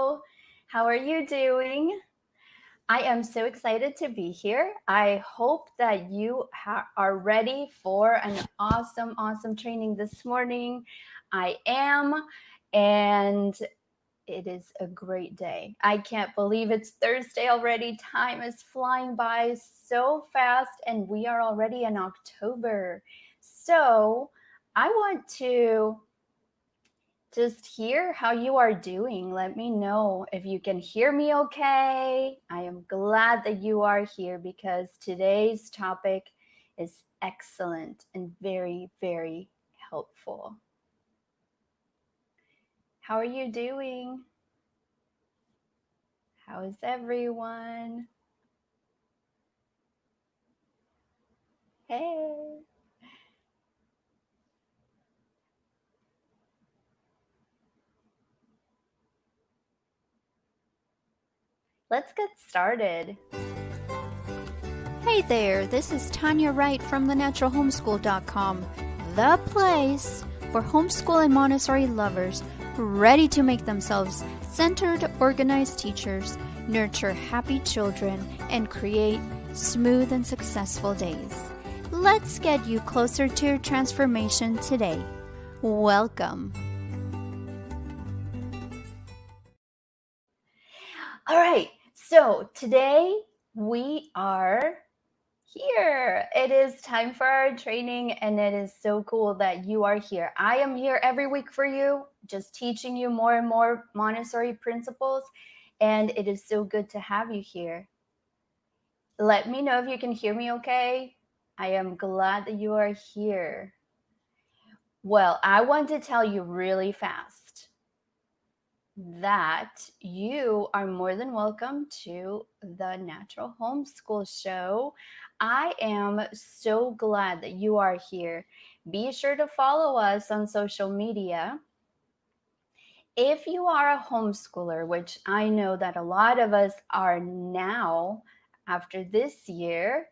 Hello, how are you doing? I am so excited to be here. I hope that you are ready for an awesome training this morning. I am, and it is a great day. I can't believe it's Thursday already. Time is flying by so fast, and we are already in October. So I want to just hear how you are doing. Let me know if you can hear me okay. I am glad that you are here because today's topic is excellent and very helpful. How are you doing? How is everyone? Hey. Let's get started. Hey there, this is Tanya Wright from thenaturalhomeschool.com, the place for homeschool and Montessori lovers ready to make themselves centered, organized teachers, nurture happy children, and create smooth and successful days. Let's get you closer to your transformation today. Welcome. All right, so today we are here. It is time for our training, and it is so cool that you are here. I am here every week for you, just teaching you more and more Montessori principles, and it is so good to have you here. Let me know if you can hear me okay. I am glad that you are here. Well, I want to tell you really fast that you are more than welcome to the Natural Homeschool Show. I am so glad that you are here. Be sure to follow us on social media. If you are a homeschooler, which I know that a lot of us are now after this year,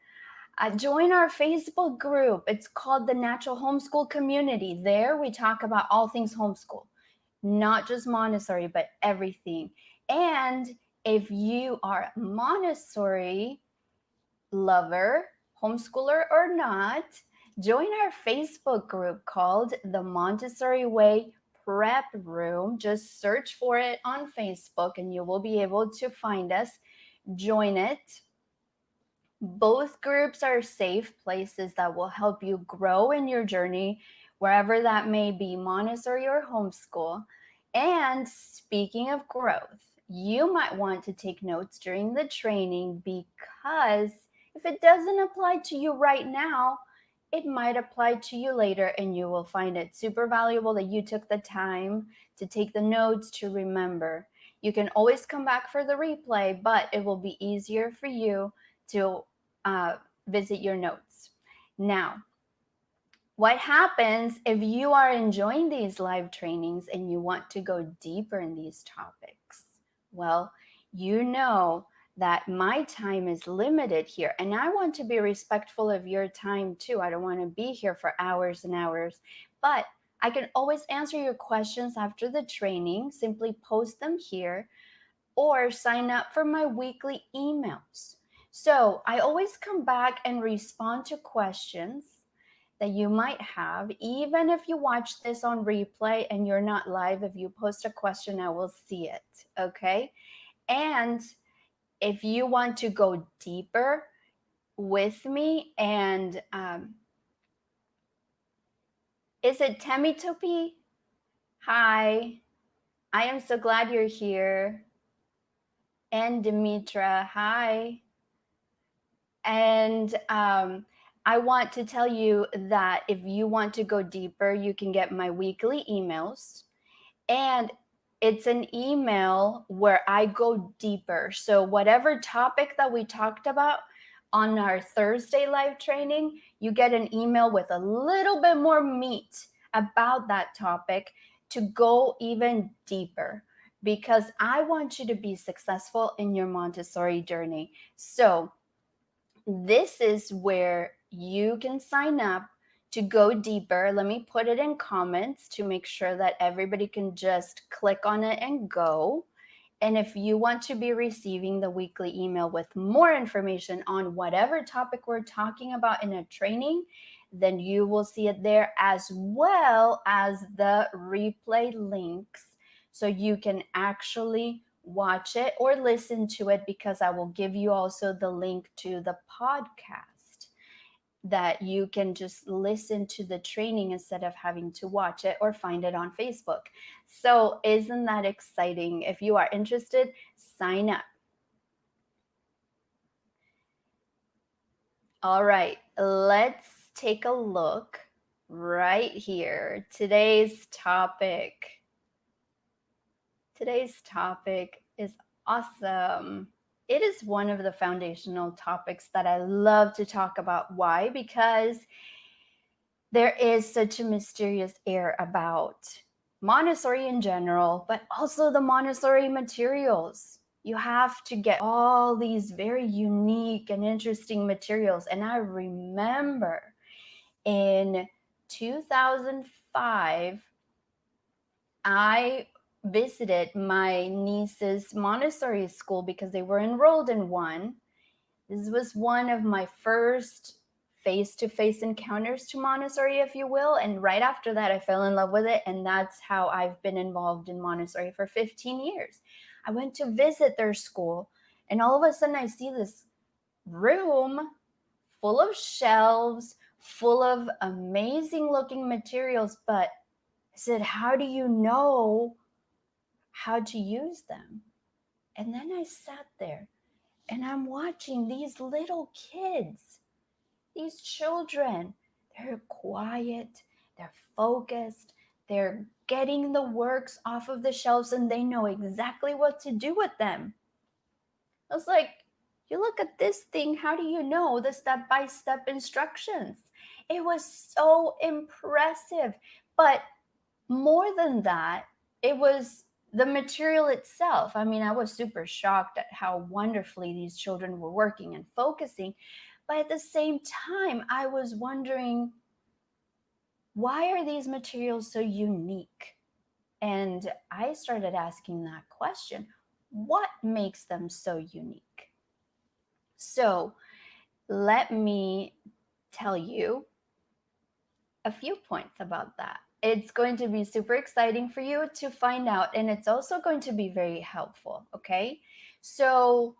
join our Facebook group. It's called the Natural Homeschool Community. There we talk about all things homeschool. Not just Montessori, but everything. And if you are a Montessori lover, homeschooler or not, join our Facebook group called the Montessori Way Prep Room. Just search for it on Facebook and you will be able to find us. Join it. Both groups are safe places that will help you grow in your journey, wherever that may be, Montessori or homeschool. And speaking of growth, you might want to take notes during the training because if it doesn't apply to you right now, it might apply to you later, and you will find it super valuable that you took the time to take the notes to remember. You can always come back for the replay, but it will be easier for you to visit your notes. Now, what happens if you are enjoying these live trainings and you want to go deeper in these topics? Well, you know that my time is limited here, and I want to be respectful of your time too. I don't want to be here for hours and hours, but I can always answer your questions after the training. Simply post them here or sign up for my weekly emails. So I always come back and respond to questions that you might have. Even if you watch this on replay and you're not live, if you post a question, I will see it, okay? And if you want to go deeper with me, and is it Temitopi? Hi, I am so glad you're here. And Dimitra, hi. And I want to tell you that if you want to go deeper, you can get my weekly emails. And it's an email where I go deeper. So whatever topic that we talked about on our Thursday live training, you get an email with a little bit more meat about that topic to go even deeper, because I want you to be successful in your Montessori journey. So this is where you can sign up to go deeper. Let me put it in comments to make sure that everybody can just click on it and go. And if you want to be receiving the weekly email with more information on whatever topic we're talking about in a training, then you will see it there, as well as the replay links, so you can actually watch it or listen to it, because I will give you also the link to the podcast that you can just listen to the training instead of having to watch it or find it on Facebook. So, isn't that exciting? If you are interested, sign up. All right, let's take a look right here. Today's topic is awesome. It is one of the foundational topics that I love to talk about. Why? Because there is such a mysterious air about Montessori in general, but also the Montessori materials. You have to get all these very unique and interesting materials. And I remember in 2005, I visited my niece's Montessori school because they were enrolled in one. This was one of my first face-to-face encounters to Montessori, if you will. And right after that, I fell in love with it. And that's how I've been involved in Montessori for 15 years. I went to visit their school, and all of a sudden I see this room full of shelves, full of amazing looking materials. But I said, how do you know how to use them? And then I sat there and I'm watching these little kids, these children. They're quiet, they're focused, they're getting the works off of the shelves, and they know exactly what to do with them. I was like, you look at this thing, how do you know the step-by-step instructions? It was so impressive. But more than that, it was the material itself. I mean, I was super shocked at how wonderfully these children were working and focusing. But at the same time, I was wondering, why are these materials so unique? And I started asking that question. What makes them so unique? So let me tell you a few points about that. It's going to be super exciting for you to find out, and it's also going to be very helpful, okay? So,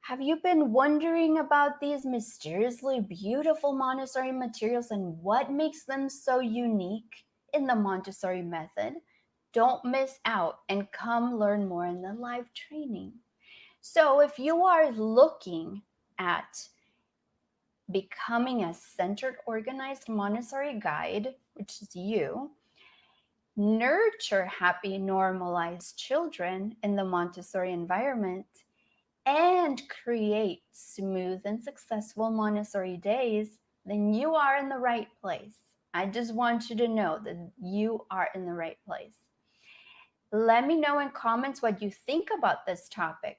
have you been wondering about these mysteriously beautiful Montessori materials and what makes them so unique in the Montessori method? Don't miss out and come learn more in the live training. So, if you are looking at becoming a centered, organized Montessori guide, which is you, nurture happy, normalized children in the Montessori environment, and create smooth and successful Montessori days, then you are in the right place. I just want you to know that you are in the right place. Let me know in comments what you think about this topic,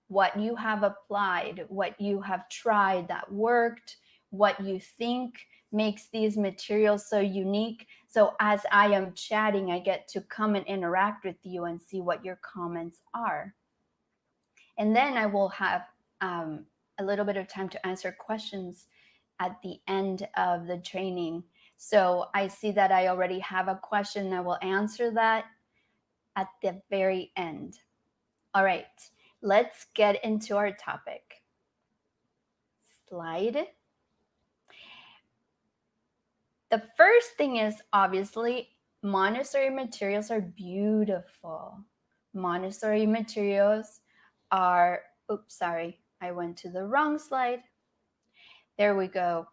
what you have applied, what you have tried that worked, what you think makes these materials so unique. So as I am chatting, I get to come and interact with you and see what your comments are. And then I will have a little bit of time to answer questions at the end of the training. So I see that I already have a question. I will answer that at the very end. All right, let's get into our topic. Slide. The first thing is, obviously, Montessori materials are beautiful. Montessori materials are, oops, sorry, I went to the wrong slide. There we go.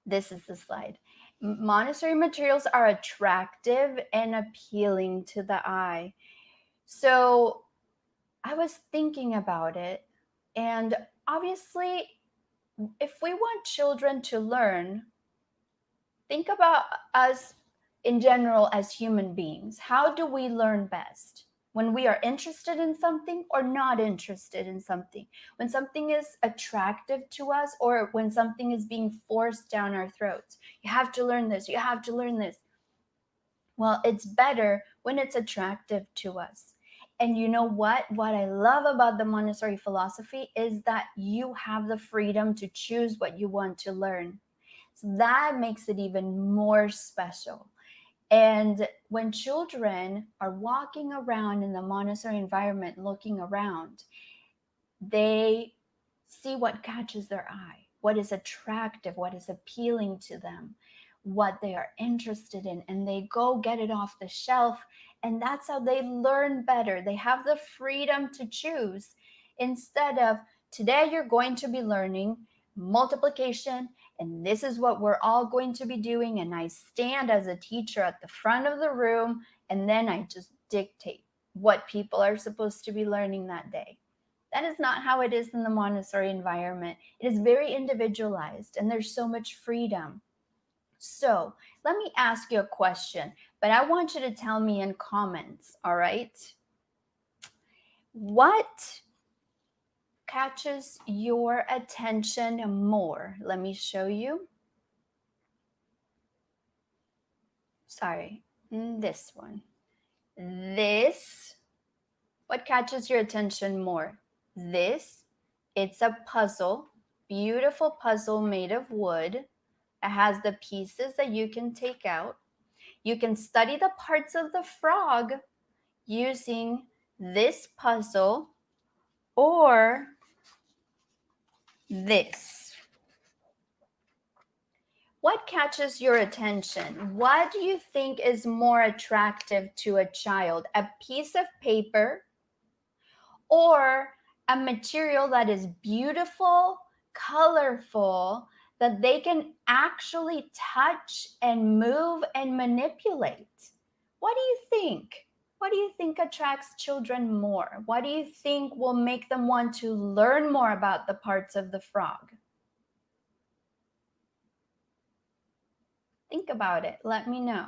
This is the slide. Montessori materials are attractive and appealing to the eye. So I was thinking about it, and obviously, if we want children to learn, think about us in general as human beings. How do we learn best? When we are interested in something or not interested in something? When something is attractive to us, or when something is being forced down our throats? You have to learn this, you have to learn this. Well, it's better when it's attractive to us. And you know what? What I love about the Montessori philosophy is that you have the freedom to choose what you want to learn. So that makes it even more special. And when children are walking around in the Montessori environment, looking around, they see what catches their eye, what is attractive, what is appealing to them, what they are interested in, and they go get it off the shelf. And that's how they learn better. They have the freedom to choose instead of today you're going to be learning multiplication, and this is what we're all going to be doing. And I stand as a teacher at the front of the room, and then I just dictate what people are supposed to be learning that day. That is not how it is in the Montessori environment. It is very individualized and there's so much freedom. So let me ask you a question, but I want you to tell me in comments, all right? What catches your attention more? Let me show you. Sorry, this one. This, what catches your attention more? This, it's a puzzle, beautiful puzzle made of wood. It has the pieces that you can take out. You can study the parts of the frog using this puzzle or this. What catches your attention? What do you think is more attractive to a child? A piece of paper or a material that is beautiful, colorful, that they can actually touch and move and manipulate? What do you think? What do you think attracts children more? What do you think will make them want to learn more about the parts of the frog? Think about it. Let me know.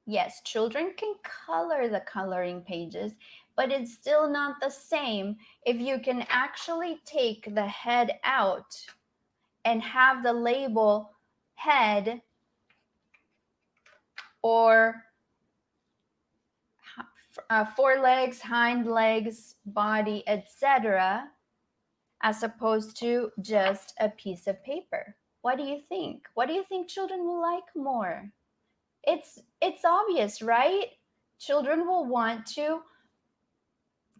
Yes, children can color the coloring pages, but it's still not the same if you can actually take the head out and have the label head or forelegs, hind legs, body, etc., as opposed to just a piece of paper. What do you think? What do you think children will like more? It's obvious, right? Children will want to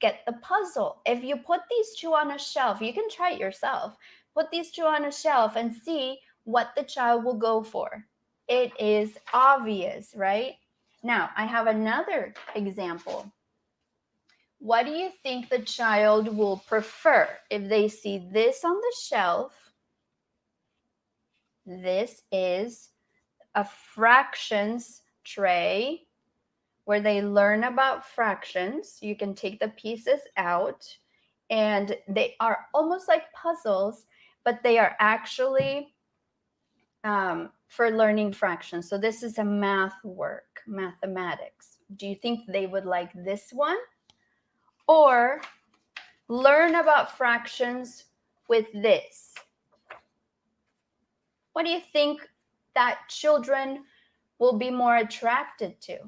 get the puzzle. If you put these two on a shelf, you can try it yourself. Put these two on a shelf and see what the child will go for. It is obvious, right? Now, I have another example. What do you think the child will prefer if they see this on the shelf? This is a fractions tray where they learn about fractions. You can take the pieces out and they are almost like puzzles, but they are actually for learning fractions. So this is a math work, mathematics. Do you think they would like this one? Or learn about fractions with this? What do you think that children will be more attracted to?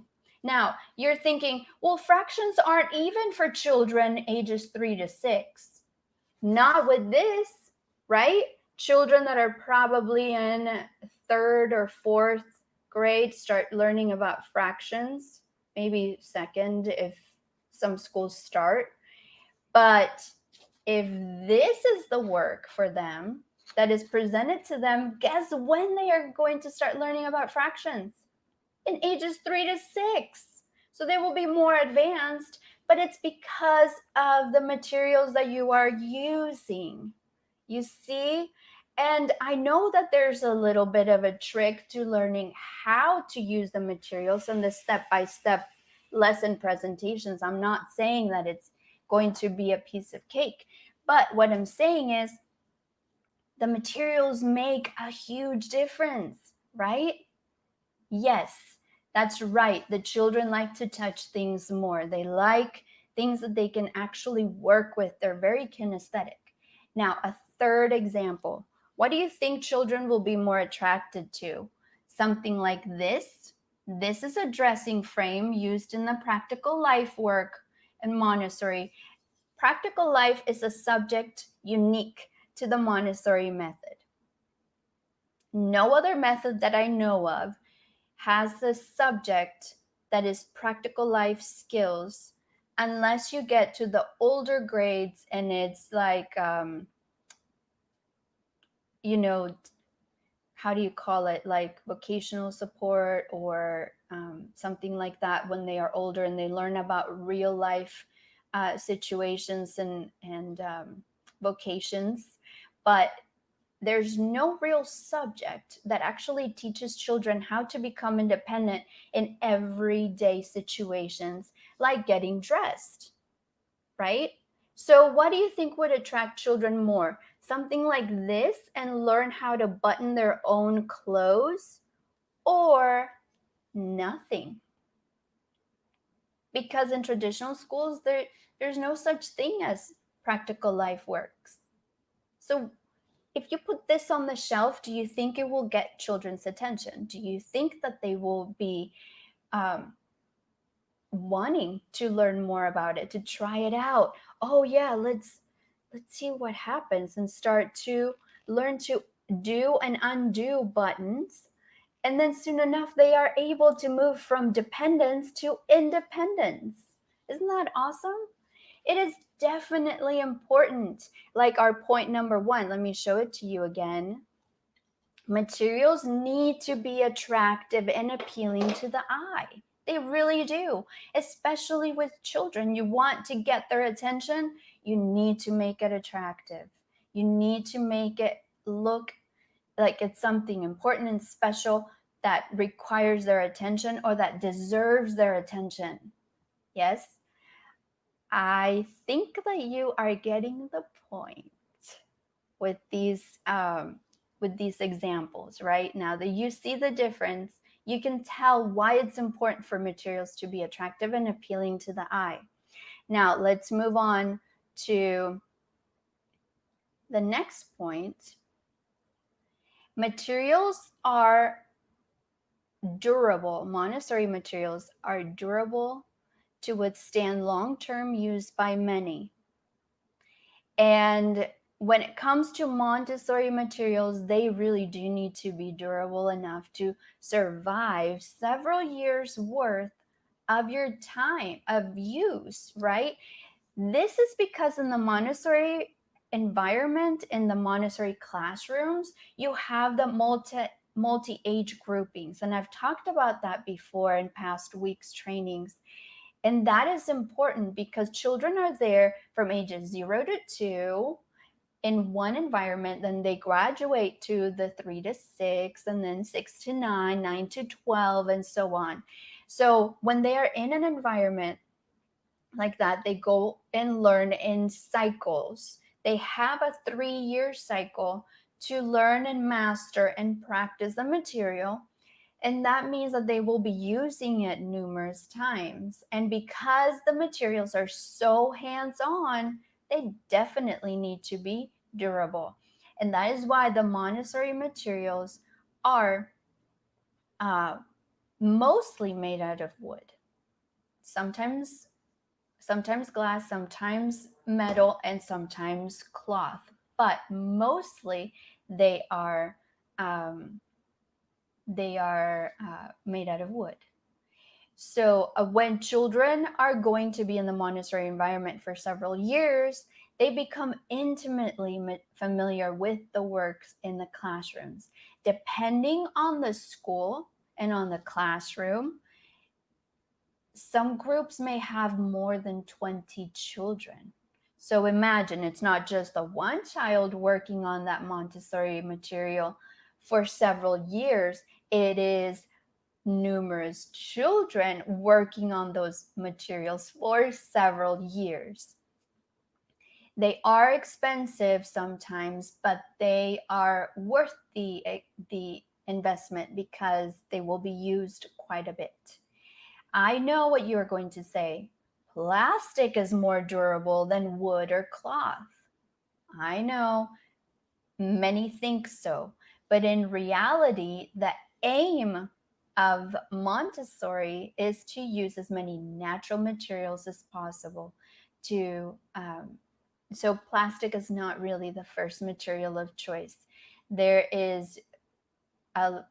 Now, you're thinking, well, fractions aren't even for children ages 3 to 6. Not with this, right? Children that are probably in 3rd or 4th grade start learning about fractions, maybe 2nd if some schools start. But if this is the work for them that is presented to them, guess when they are going to start learning about fractions? In ages 3 to 6. So they will be more advanced, but it's because of the materials that you are using. You see? And I know that there's a little bit of a trick to learning how to use the materials and the step-by-step lesson presentations. I'm not saying that it's going to be a piece of cake, but what I'm saying is the materials make a huge difference, right? Yes, that's right. The children like to touch things more. They like things that they can actually work with. They're very kinesthetic. Now, a third example. What do you think children will be more attracted to? Something like this This is a dressing frame used in the practical life work in Montessori. Practical life is a subject unique to the Montessori method. No other method that I know of has a subject that is practical life skills unless you get to the older grades and it's like, you know, how do you call it, like vocational support or something like that, when they are older and they learn about real life situations and vocations. But there's no real subject that actually teaches children how to become independent in everyday situations, like getting dressed, right? So, what do you think would attract children more? Something like this and learn how to button their own clothes, or nothing? Because in traditional schools, there's no such thing as practical life works. So, if you put this on the shelf, do you think it will get children's attention? Do you think that they will be um, wanting to learn more about it, to try it out? Oh yeah, let's see what happens, and start to learn to do and undo buttons. And then soon enough, they are able to move from dependence to independence. Isn't that awesome? It is definitely important. Like our point number one, let me show it to you again. Materials need to be attractive and appealing to the eye. They really do, especially with children. You want to get their attention, you need to make it attractive. You need to make it look like it's something important and special that requires their attention or that deserves their attention. Yes, I think that you are getting the point with these examples, right? Now that you see the difference, you can tell why it's important for materials to be attractive and appealing to the eye. Now let's move on to the next point. Materials are durable. Montessori materials are durable to withstand long-term use by many. And when it comes to Montessori materials, they really do need to be durable enough to survive several years worth of your time of use, right? This is because in the Montessori environment, in the Montessori classrooms, you have the multi-age groupings. And I've talked about that before in past weeks' trainings. And that is important because children are there from ages 0 to 2 in one environment, then they graduate to the 3 to 6, and then 6 to 9, 9 to 12, and so on. So when they are in an environment like that, they go and learn in cycles. They have a 3-year cycle to learn and master and practice the material. And that means that they will be using it numerous times. And because the materials are so hands-on, they definitely need to be durable. And that is why the Montessori materials are mostly made out of wood. Sometimes glass, sometimes metal, and sometimes cloth. But mostly they are made out of wood. So when children are going to be in the Montessori environment for several years, they become intimately familiar with the works in the classrooms. Depending on the school and on the classroom, some groups may have more than 20 children. So imagine it's not just the one child working on that Montessori material for several years, it is numerous children working on those materials for several years. They are expensive sometimes, but they are worth the investment because they will be used quite a bit. I know what you're going to say. Plastic is more durable than wood or cloth. I know many think so, but in reality, the aim of Montessori is to use as many natural materials as possible to so plastic is not really the first material of choice. There is a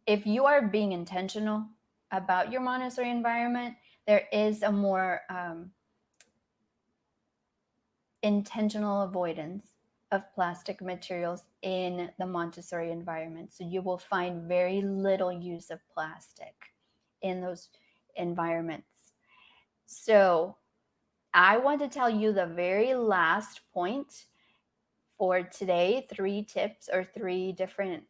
if you are being intentional about your Montessori environment, there is a more intentional avoidance of plastic materials in the Montessori environment. So you will find very little use of plastic in those environments. So I want to tell you the very last point for today, three tips or three different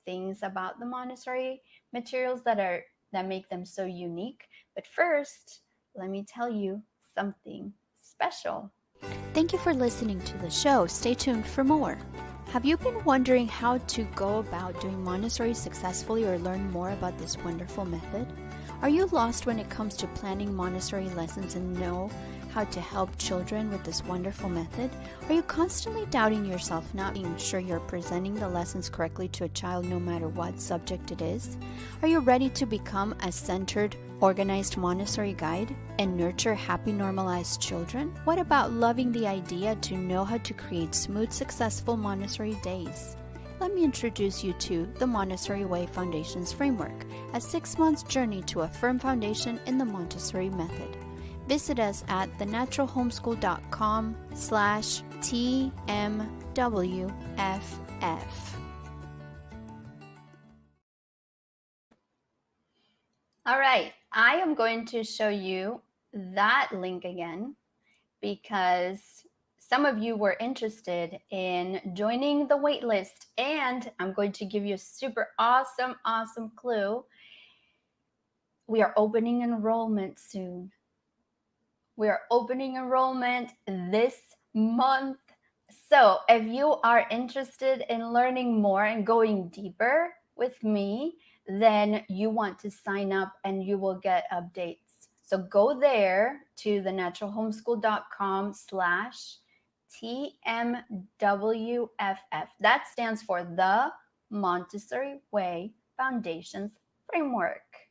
things about the Montessori materials that make them so unique. But first, let me tell you something special. Thank you for listening to the show. Stay tuned for more. Have you been wondering how to go about doing Montessori successfully or learn more about this wonderful method? Are you lost when it comes to planning Montessori lessons and know how to help children with this wonderful method? Are you constantly doubting yourself, not being sure you're presenting the lessons correctly to a child no matter what subject it is? Are you ready to become a centered, organized Montessori guide and nurture happy, normalized children? What about loving the idea to know how to create smooth, successful Montessori days? Let me introduce you to the Montessori Way Foundations Framework, a 6-month journey to a firm foundation in the Montessori Method. Visit us at thenaturalhomeschool.com/TMWFF. All right, I am going to show you that link again because some of you were interested in joining the waitlist, and I'm going to give you a super awesome clue. We are opening enrollment soon. We are opening enrollment this month. So if you are interested in learning more and going deeper with me, then you want to sign up and you will get updates. So go there to thenaturalhomeschool.com/TMWFF. That stands for the Montessori Way Foundations Framework.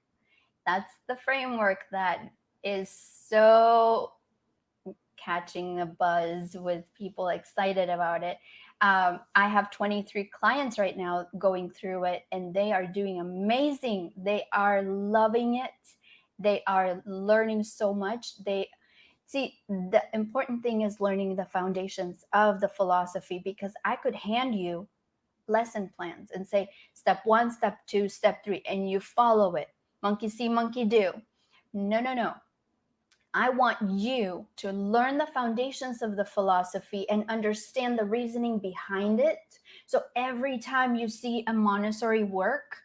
That's the framework that is so catching a buzz with people excited about it. I have 23 clients right now going through it, and they are doing amazing. They are loving it. They are learning so much. They see, the important thing is learning the foundations of the philosophy, because I could hand you lesson plans and say step 1, step 2, step 3, and you follow it. Monkey see, monkey do. No. I want you to learn the foundations of the philosophy and understand the reasoning behind it. So every time you see a Montessori work,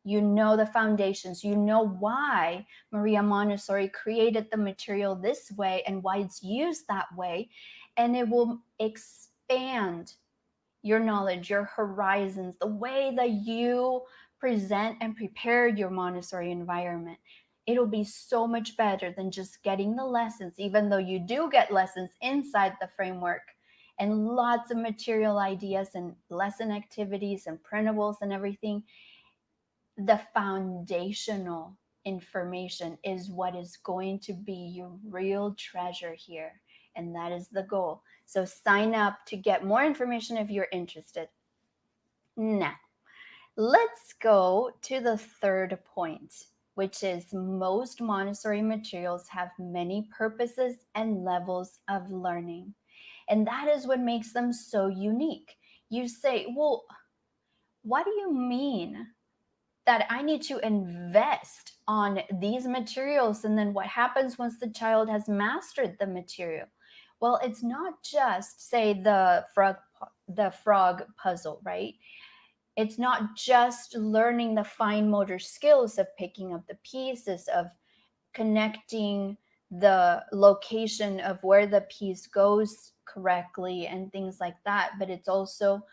you know the foundations, you know why Maria Montessori created the material this way and why it's used that way. And it will expand your knowledge, your horizons, the way that you present and prepare your Montessori environment. It'll be so much better than just getting the lessons, even though you do get lessons inside the framework and lots of material ideas and lesson activities and printables and everything. The foundational information is what is going to be your real treasure here. And that is the goal. So sign up to get more information if you're interested. Now, let's go to the third point, which is most Montessori materials have many purposes and levels of learning. And that is what makes them so unique. You say, well, what do you mean that I need to invest on these materials? And then what happens once the child has mastered the material? Well, it's not just, say, the frog puzzle, right? It's not just learning the fine motor skills of picking up the pieces, of connecting the location of where the piece goes correctly and things like that, but it's also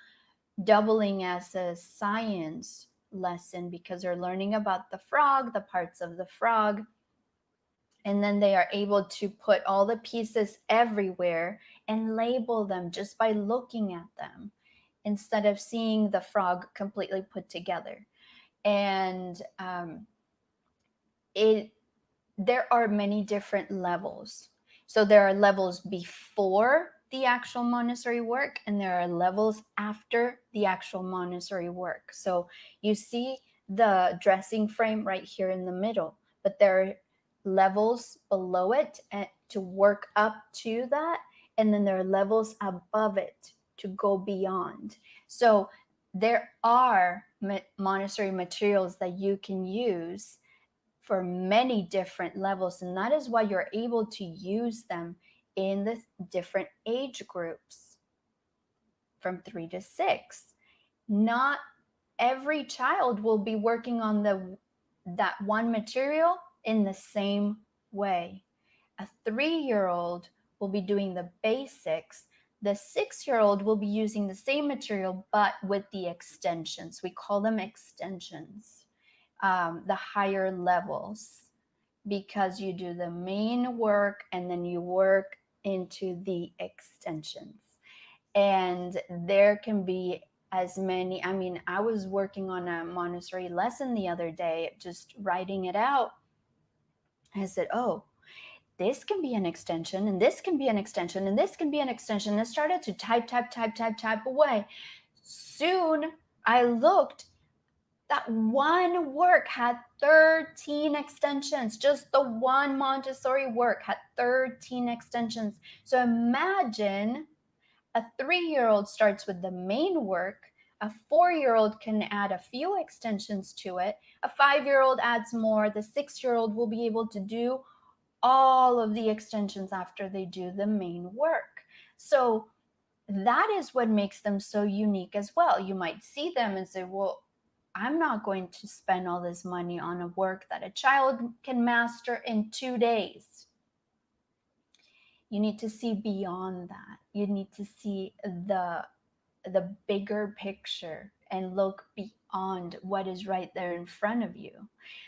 doubling as a science lesson, because they're learning about the frog, the parts of the frog, and then they are able to put all the pieces everywhere and label them just by looking at them, instead of seeing the frog completely put together. And it there are many different levels. So there are levels before the actual Montessori work, and there are levels after the actual Montessori work. So you see the dressing frame right here in the middle, but there are levels below it to work up to that, and then there are levels above it to go beyond. So there are Montessori materials that you can use for many different levels, and that is why you're able to use them in the different age groups from 3 to 6. Not every child will be working on that one material in the same way. A 3-year-old will be doing the basics. The 6-year-old will be using the same material but with the extensions. We call them extensions, the higher levels, because you do the main work and then you work into the extensions. And there can be as many. I mean, I was working on a Montessori lesson the other day, just writing it out. I said, oh, this can be an extension, and this can be an extension, and this can be an extension. And I started to type away. Soon I looked, that one work had 13 extensions. Just the one Montessori work had 13 extensions. So imagine a 3-year-old starts with the main work. A 4-year-old can add a few extensions to it. A 5-year-old adds more. The 6-year-old will be able to do all of the extensions after they do the main work. So that is what makes them so unique as well. You might see them and say, well, I'm not going to spend all this money on a work that a child can master in 2 days. You need to see beyond that. You need to see the bigger picture and look beyond what is right there in front of you.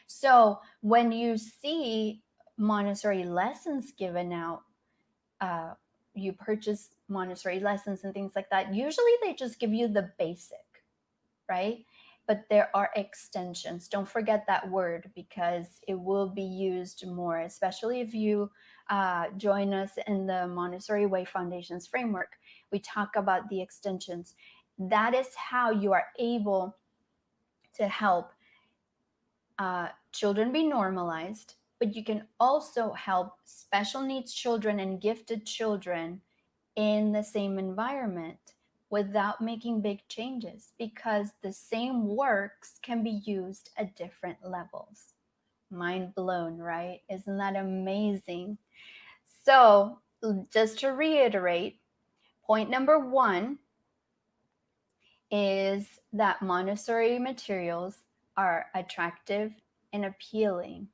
So when you see Montessori lessons given out, you purchase Montessori lessons and things like that, usually they just give you the basic, right? But there are extensions. Don't forget that word, because it will be used more, especially if you join us in the Montessori Way Foundations framework. We talk about the extensions. That is how you are able to help children be normalized, but you can also help special needs children and gifted children in the same environment without making big changes, because the same works can be used at different levels. Mind blown, right? Isn't that amazing? So, just to reiterate, point number 1 is that Montessori materials are attractive and appealing.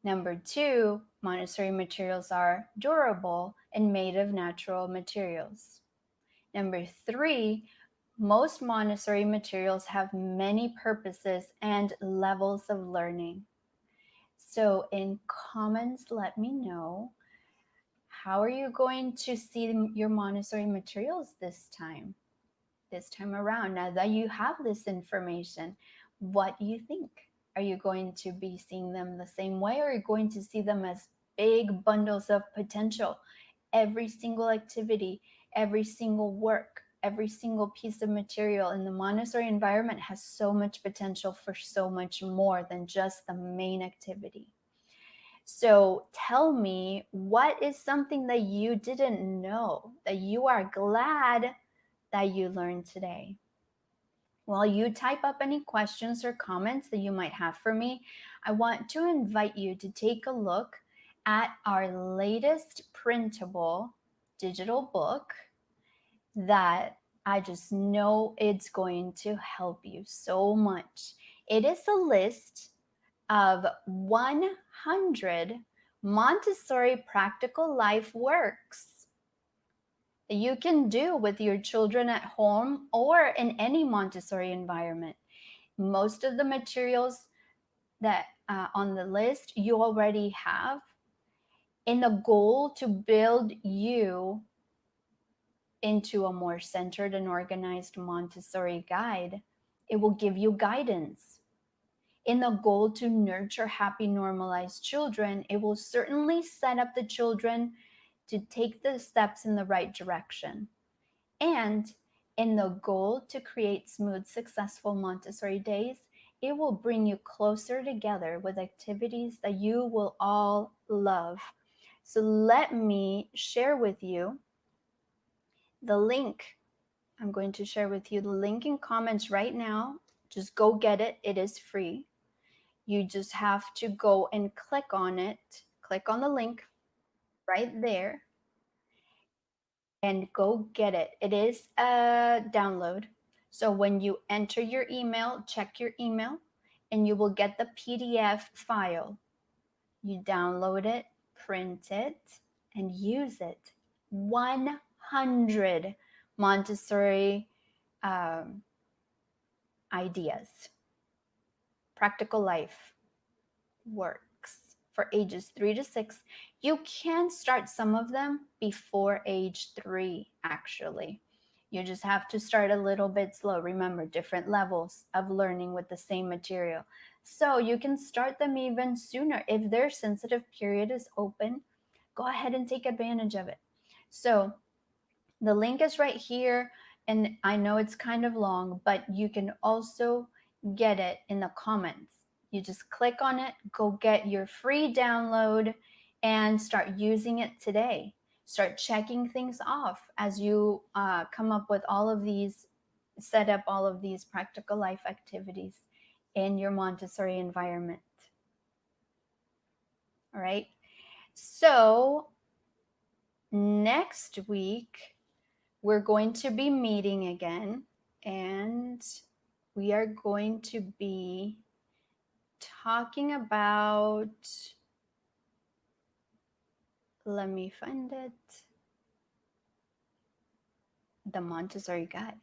Number 2, Montessori materials are durable and made of natural materials. Number 3, most Montessori materials have many purposes and levels of learning. So in comments, let me know, how are you going to see your Montessori materials this time around? Now that you have this information, what do you think? Are you going to be seeing them the same way, or are you going to see them as big bundles of potential? Every single activity, every single work, every single piece of material in the Montessori environment has so much potential for so much more than just the main activity. So tell me, what is something that you didn't know that you are glad that you learned today? While you type up any questions or comments that you might have for me, I want to invite you to take a look at our latest printable digital book that I just know it's going to help you so much. It is a list of 100 Montessori practical life works that you can do with your children at home or in any Montessori environment. Most of the materials that on the list you already have, in the goal to build you into a more centered and organized Montessori guide. It will give you guidance. In the goal to nurture happy, normalized children, it will certainly set up the children to take the steps in the right direction. And in the goal to create smooth, successful Montessori days, it will bring you closer together with activities that you will all love. So let me share with you the link. I'm going to share with you the link in comments right now. Just go get it. It is free. You just have to go and click on it. Click on the link right there and go get it. It is a download. So when you enter your email, check your email, and you will get the PDF file. You download it, print it, and use it. 100 Montessori um, ideas, practical life works for ages 3 to 6. You can start some of them before age 3, actually. You just have to start a little bit slow. Remember, different levels of learning with the same material. So you can start them even sooner. If their sensitive period is open, go ahead and take advantage of it. So the link is right here. And I know it's kind of long, but you can also get it in the comments. You just click on it, go get your free download, and start using it today. Start checking things off as you come up with all of these, set up all of these practical life activities in your Montessori environment. All right. So next week, we're going to be meeting again, and we are going to be talking about, let me find it, the Montessori Guide.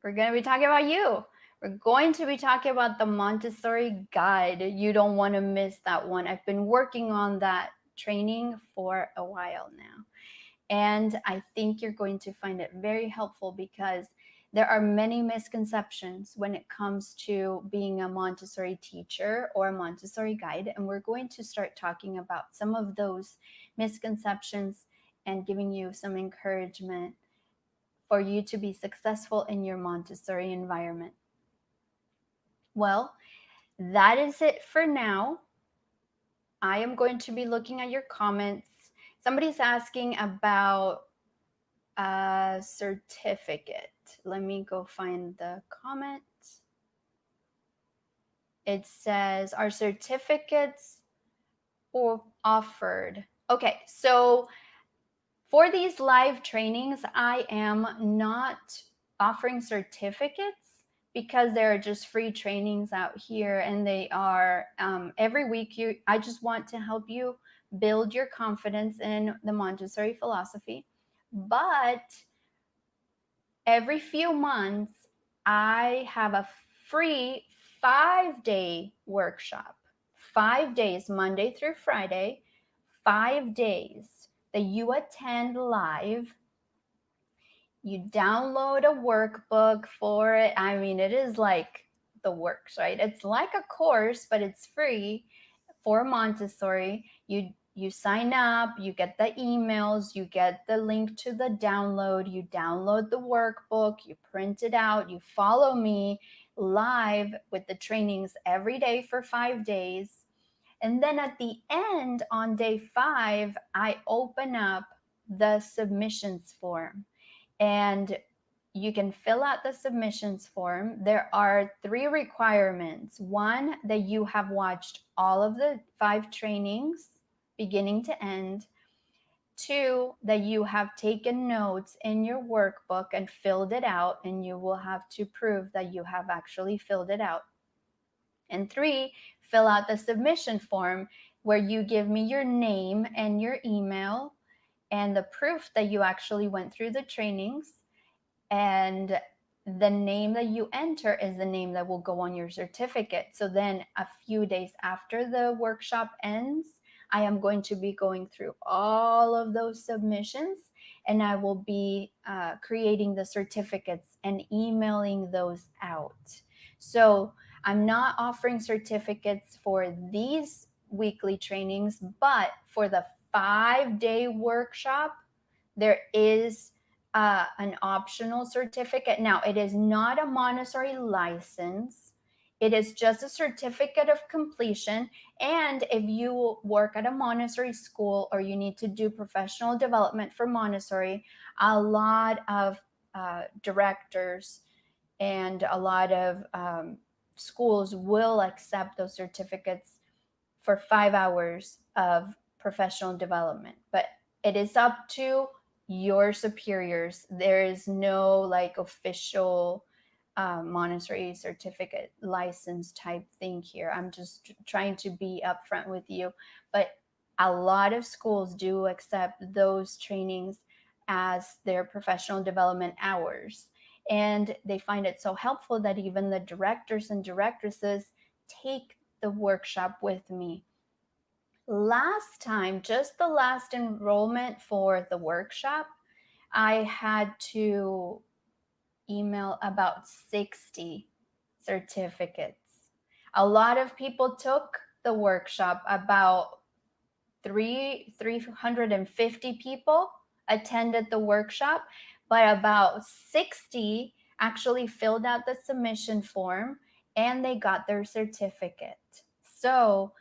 We're going to be talking about you. We're going to be talking about the Montessori Guide. You don't want to miss that one. I've been working on that training for a while now. And I think you're going to find it very helpful because there are many misconceptions when it comes to being a Montessori teacher or a Montessori guide. And we're going to start talking about some of those misconceptions and giving you some encouragement for you to be successful in your Montessori environment. Well, that is it for now. I am going to be looking at your comments. Somebody's asking about a certificate. Let me go find the comment. It says, are certificates offered? Okay, so for these live trainings, I am not offering certificates because there are just free trainings out here, and they are every week. I just want to help you build your confidence in the Montessori philosophy. But every few months, I have a free 5-day workshop. 5 days, Monday through Friday, 5 days that you attend live. You download a workbook for it. I mean, it is like the works, right? It's like a course, but it's free for Montessori. You sign up, you get the emails, you get the link to the download, you download the workbook, you print it out, you follow me live with the trainings every day for 5 days. And then at the end, on day 5, I open up the submissions form. And you can fill out the submissions form. There are 3 requirements. 1, that you have watched all of the 5 trainings beginning to end. 2, that you have taken notes in your workbook and filled it out, and you will have to prove that you have actually filled it out. And 3, fill out the submission form where you give me your name and your email and the proof that you actually went through the trainings. And the name that you enter is the name that will go on your certificate. So then a few days after the workshop ends, I am going to be going through all of those submissions, and I will be creating the certificates and emailing those out. So I'm not offering certificates for these weekly trainings, but for the 5-day workshop, there is an optional certificate. Now, it is not a Montessori license. It is just a certificate of completion. And if you work at a Montessori school or you need to do professional development for Montessori, a lot of directors and a lot of schools will accept those certificates for 5 hours of professional development. But it is up to your superiors. There is no like official Montessori certificate license type thing here. I'm just trying to be upfront with you. But a lot of schools do accept those trainings as their professional development hours. And they find it so helpful that even the directors and directresses take the workshop with me. Last time, just the last enrollment for the workshop, I had to email about 60 certificates. A lot of people took the workshop, about 350 people attended the workshop, but about 60 actually filled out the submission form and they got their certificate. So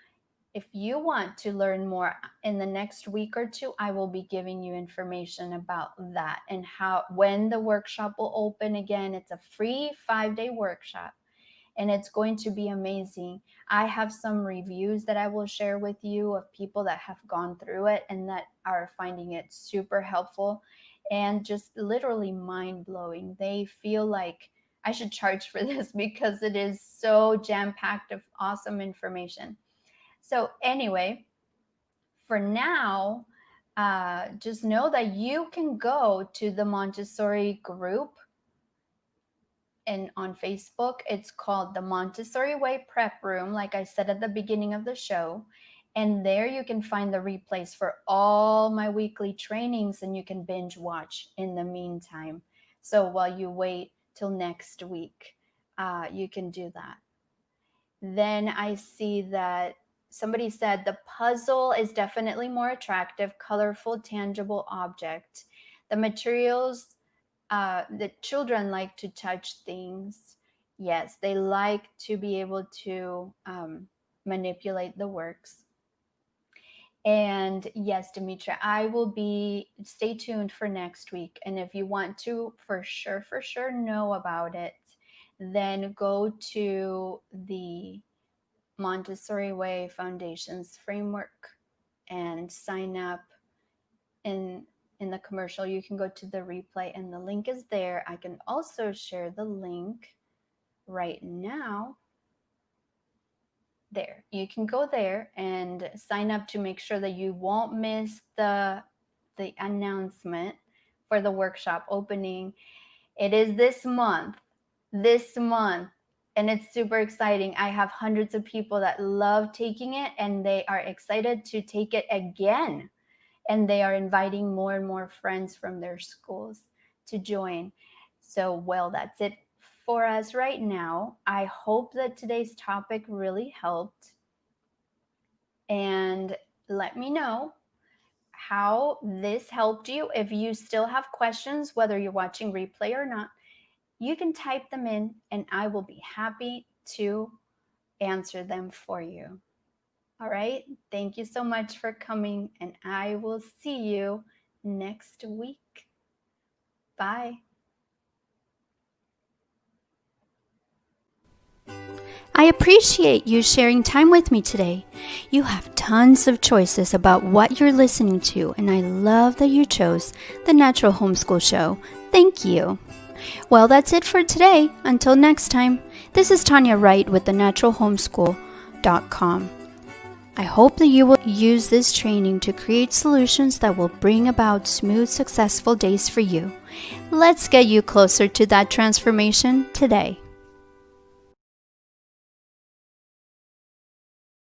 if you want to learn more in the next week or two, I will be giving you information about that and when the workshop will open again. It's a free 5-day workshop and it's going to be amazing. I have some reviews that I will share with you of people that have gone through it and that are finding it super helpful and just literally mind-blowing. They feel like I should charge for this because it is so jam-packed of awesome information. So anyway, for now, just know that you can go to the Montessori group and on Facebook. It's called the Montessori Way Prep Room, like I said at the beginning of the show. And there you can find the replays for all my weekly trainings and you can binge watch in the meantime. So while you wait till next week, you can do that. Then I see that somebody said the puzzle is definitely more attractive, colorful, tangible object. The materials, the children like to touch things. Yes, they like to be able to manipulate the works. And yes, Demetra, I will stay tuned for next week. And if you want to for sure know about it, then go to the Montessori Way Foundations Framework and sign up. In the commercial, you can go to the replay and the link is there. I can also share the link right now. There, you can go there and sign up to make sure that you won't miss the announcement for the workshop opening. It is this month, and it's super exciting. I have hundreds of people that love taking it and they are excited to take it again. And they are inviting more and more friends from their schools to join. So, well, that's it for us right now. I hope that today's topic really helped. And let me know how this helped you. If you still have questions, whether you're watching replay or not, you can type them in and I will be happy to answer them for you. All right. Thank you so much for coming and I will see you next week. Bye. I appreciate you sharing time with me today. You have tons of choices about what you're listening to, and I love that you chose the Natural Homeschool Show. Thank you. Well, that's it for today. Until next time, this is Tanya Wright with thenaturalhomeschool.com. I hope that you will use this training to create solutions that will bring about smooth, successful days for you. Let's get you closer to that transformation today.